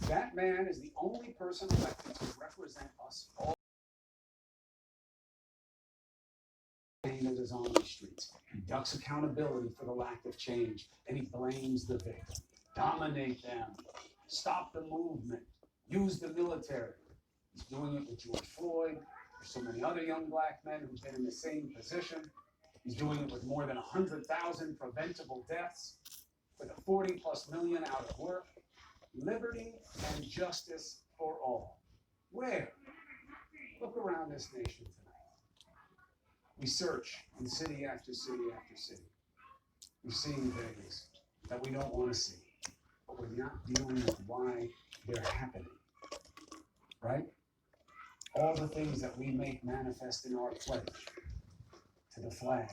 That man is the only person elected to represent us all. That is on the streets. He ducks accountability for the lack of change, and he blames the victim. Dominate them. Stop the movement. Use the military. He's doing it with George Floyd. There's so many other young black men who've been in the same position. He's doing it with more than 100,000 preventable deaths, with a 40+ million out of work. Liberty and justice for all. Where? Look around this nation tonight. We search in city after city after city. We're seeing things that we don't want to see, but we're not dealing with why they're happening, right? All the things that we make manifest in our pledge to the flag,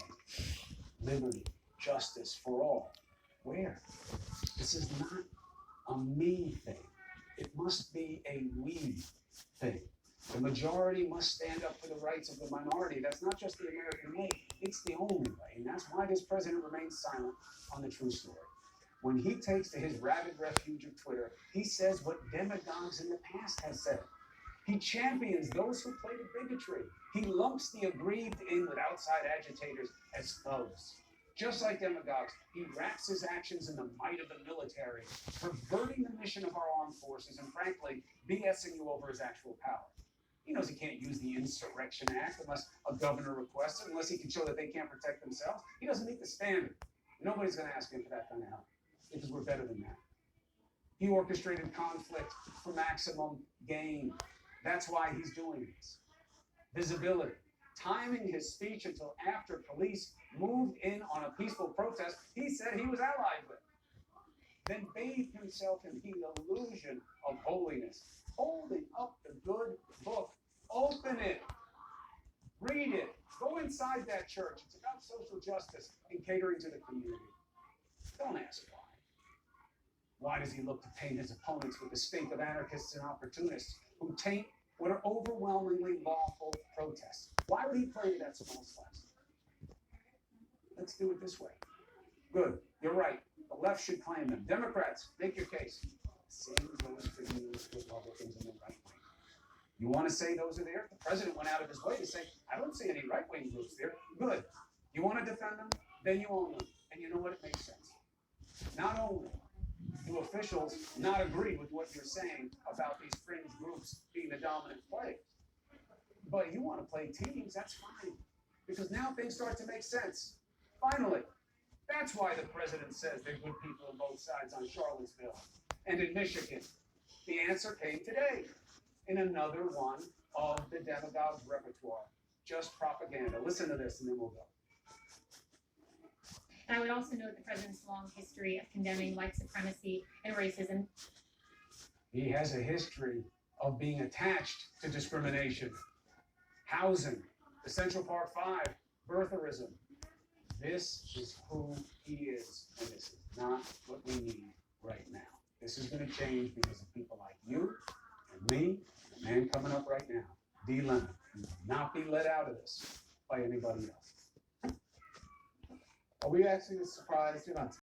liberty, justice for all. Where? This is not a me thing. It must be a we thing. The majority must stand up for the rights of the minority. That's not just the American way, it's the only way. And that's why this president remains silent on the true story. When he takes to his rabid refuge of Twitter, he says what demagogues in the past have said. He champions those who play the bigotry. He lumps the aggrieved in with outside agitators as thugs. Just like demagogues, he wraps his actions in the might of the military, perverting the mission of our armed forces and, frankly, BSing you over his actual power. He knows he can't use the Insurrection Act unless a governor requests it, unless he can show that they can't protect themselves. He doesn't meet the standard. Nobody's going to ask him for that kind of help, because we're better than that. He orchestrated conflict for maximum gain. That's why he's doing this. Visibility. Timing his speech until after police moved in on a peaceful protest he said he was allied with. Then bathed himself in the illusion of holiness, holding up the good book. Open it. Read it. Go inside that church. It's about social justice and catering to the community. Don't ask why. Why does he look to paint his opponents with the stink of anarchists and opportunists who taint what are overwhelmingly lawful protests? Why would he play that small slice? Let's do it this way. Good. You're right. The left should claim them. Democrats, make your case. Same goes for you, Republicans, and the right wing. You want to say those are there? The president went out of his way to say, I don't see any right-wing groups there. Good. You want to defend them? Then you own them. And you know what? It makes sense. Not only do officials not agree with what you're saying about these fringe groups being the dominant players, but you want to play teams, that's fine. Because now things start to make sense. Finally, that's why the president says there are good people on both sides on Charlottesville and in Michigan. The answer came today in another one of the demagogue's repertoire. Just propaganda. Listen to this and then we'll go. And I would also note the president's long history of condemning white supremacy and racism. He has a history of being attached to discrimination. Housing, the Central Park Five, birtherism. This is who he is, and this is not what we need right now. This is going to change because of people like you and me, and the man coming up right now, D. Lemon. He will not be let out of this by anybody else. Are we actually surprised? You're not